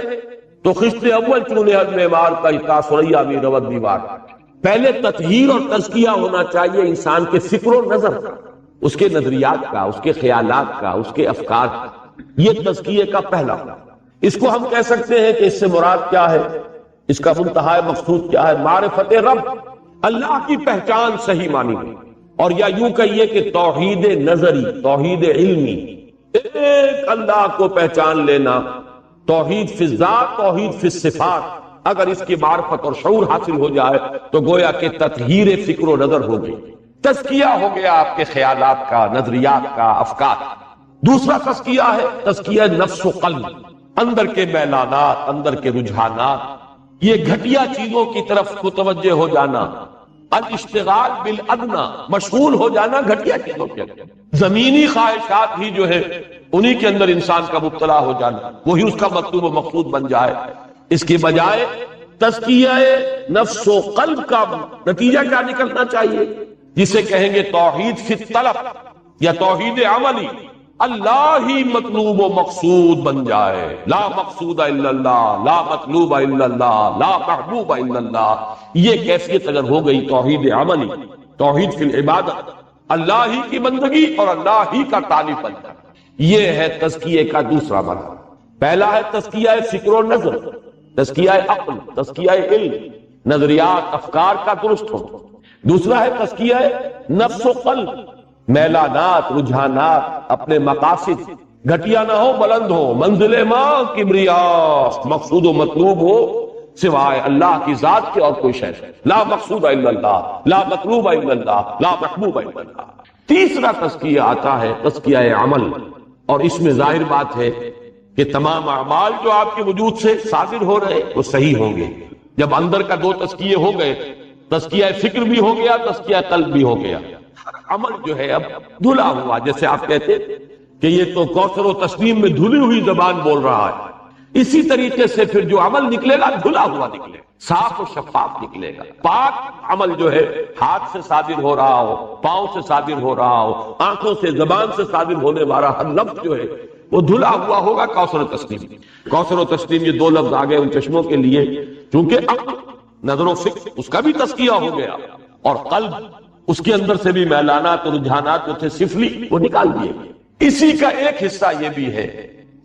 تو خشت اول چونے حد معمار کا اتا سریا بھی روت دیوار۔ پہلے تطہیر اور تزکیہ ہونا چاہیے انسان کے فکر و نظر کا، اس کے نظریات کا، اس کے خیالات کا، اس کے افکار کا۔ یہ تزکیے کا پہلا۔ اس کو ہم کہہ سکتے ہیں کہ اس سے مراد کیا ہے، اس کا منتہا مقصود کیا ہے؟ معرفت رب، اللہ کی پہچان صحیح معنی میں، اور یا یوں کہیے کہ توحید نظری، توحید علمی، ایک اللہ کو پہچان لینا، توحید فی الذات، توحید فی الصفات۔ اگر اس کی معرفت اور شعور حاصل ہو جائے تو گویا کہ تطہیر فکر و نظر ہو گئی، تزکیہ ہو گیا آپ کے خیالات کا، نظریات کا، افکار۔ دوسرا تزکیہ ہے تزکیہ نفس و قلب، اندر کے میلانات، اندر کے رجحانات، یہ گھٹیا چیزوں کی طرف متوجہ ہو جانا، الاشتغال بالادنی، مشغول ہو جانا گھٹیا چیزوں کے، زمینی خواہشات ہی جو ہے انہی کے اندر انسان کا مبتلا ہو جانا، وہی اس کا مطلوب و مقصود بن جائے۔ اس کی بجائے تزکیہ نفس و قلب کا نتیجہ کیا نکلنا چاہیے، جسے کہیں گے توحید فی الطلب یا توحید عملی، اللہ ہی مطلوب و مقصود بن جائے، لا مقصود الا اللہ، لا مطلوب الا اللہ، لا محبوب الا اللہ۔ یہ کیفیت اگر ہو گئی توحید عملی، توحید فی العبادت، اللہ ہی کی بندگی اور اللہ ہی کا طالب بن جائے، یہ ہے تزکیے کا دوسرا مرحلہ۔ پہلا ہے تزکیہ فکر و نظر، تزکیہ عقل، تزکیہ علم، نظریات، افکار کا درست ہو۔ دوسرا ہے تزکیہ نفس و قلب، میلانات، رجحانات، اپنے مقاصد گھٹیا نہ ہو، بلند ہو، منزل ماں کبریا، مقصود و مطلوب ہو سوائے اللہ کی ذات کے اور کوئی شے نہیں، لا مقصود الا اللہ، لا مطلوب الا اللہ، لا محبوب الا اللہ۔ تیسرا تزکیہ آتا ہے تزکیہ عمل، اور اس میں ظاہر بات ہے کہ تمام اعمال جو آپ کے وجود سے صادر ہو رہے وہ صحیح ہوں گے۔ جب اندر کا 2 تزکیے ہو گئے، تزکیہ فکر بھی ہو گیا، تزکیہ قلب بھی ہو گیا، عمل جو ہے اب دھلا ہوا، جیسے آپ کہتے کہ یہ تو کوثر و تسنیم میں دھلی ہوئی زبان بول رہا ہے، اسی طریقے سے پھر جو عمل نکلے گا دھلا ہوا نکلے گا، صاف و شفاف نکلے گا۔ پاک عمل جو ہے ہاتھ سے صادر ہو رہا ہو، پاؤں سے صادر ہو رہا ہو، آنکھوں سے، زبان سے صادر ہونے والا ہر لفظ جو ہے وہ دھلا ہوا ہوگا کوثر و تسنیم۔ کوثر و تسنیم یہ 2 لفظ آگئے ان چشموں کے لیے، چونکہ عقل، نظر و فکر، اس کا بھی تزکیہ ہو گیا، اور قلب، اس کے اندر سے بھی میلانات اور رجحانات جو تھے سفلی وہ نکال دیے گئے۔ اسی کا ایک حصہ یہ بھی ہے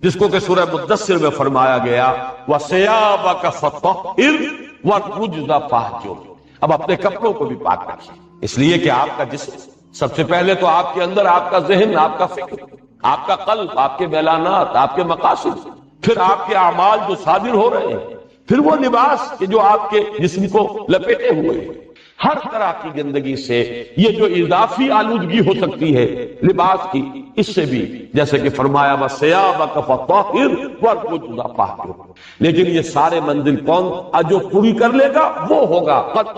جس کو کہ سورہ مدثر میں فرمایا گیا وَثِيَابَكَ فَطَهِّرْ وَالرُّجْزَ فَاهْجُرْ۔ اب اپنے کپڑوں کو بھی پاک رکھیں، اس لیے کہ آپ کا جسم، سب سے پہلے تو آپ کے اندر آپ کا ذہن، آپ کا فکر، آپ کا قلب، آپ کے میلانات، آپ کے مقاصد، پھر آپ کے اعمال جو صادر ہو رہے ہیں، پھر وہ لباس کہ جو آپ کے جسم کو لپیٹے ہوئے ہیں، ہر طرح کی گندگی سے یہ جو اضافی آلودگی ہو سکتی ہے لباس کی، اس سے بھی جیسے کہ فرمایا وَثِيَابَكَ فَطَهِّرْ وَالرُّجْزَ فَاهْجُرْ۔ لیکن یہ سارے منزل کون جو پوری کر لے گا وہ ہوگا قد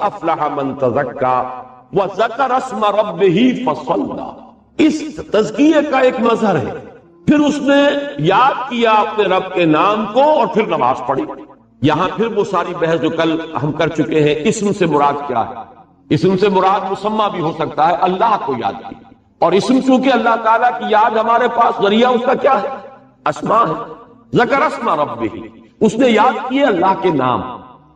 افلح من تزکا وذکر اسم ربہ فصلی۔ اس تزکیے کا ایک مظہر ہے، پھر اس نے یاد کیا اپنے رب کے نام کو اور پھر نماز پڑھی۔ یہاں پھر وہ ساری بحث جو کل ہم کر چکے ہیں، اسم سے مراد کیا ہے؟ اسم سے مراد مسمى بھی ہو سکتا ہے، اللہ کو یاد کیا، اور اسم چونکہ اللہ تعالیٰ کی یاد ہمارے پاس ذریعہ اس کا کیا ہے؟ اسماء ہے۔ ذکر اسم ربہ، اس نے یاد کیے اللہ کے نام،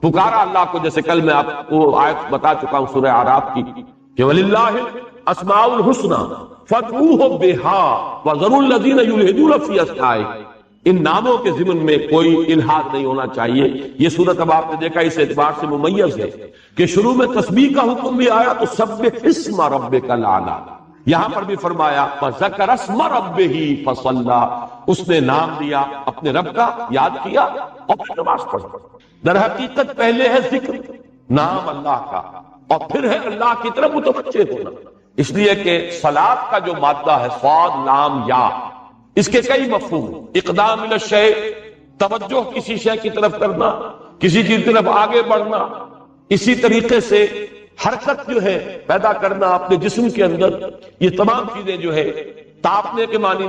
پکارا اللہ کو، جیسے کل میں آپ کو آیت بتا چکا ہوں سورہ اعراف کی کہ وَلِلَّهِ الْأَسْمَاءُ الْحُسْنَى فَادْعُوهُ بِهَا وَذَرُوا الَّذِينَ يُلْحِدُونَ فِي أَسْمَائِهِ۔ ان ناموں کے ضمن میں کوئی الحاد نہیں ہونا چاہیے۔ یہ صورت اب آپ نے دیکھا اس اعتبار سے ممیز ہے کہ شروع میں تسبیح کا حکم بھی آیا تو سبح اسم ربک الاعلی، یہاں پر بھی فرمایا فذکر اسم ربہ فصلی، اس نے نام لیا اپنے رب کا، یاد کیا اور پھر نماز پڑھی۔ در حقیقت پہلے ہے ذکر نام اللہ کا، اور پھر ہے اللہ کی طرف متوجہ ہونا، اس لیے کہ صلاۃ کا جو مادہ ہے صاد لام یا، اس کے کئی مفہوم، اقدام الی الشیء، توجہ کسی شے کی طرف کرنا، کسی کی طرف آگے بڑھنا، اسی طریقے سے حرکت جو ہے پیدا کرنا اپنے جسم کے اندر، یہ تمام چیزیں جو ہے تاپنے کے معنی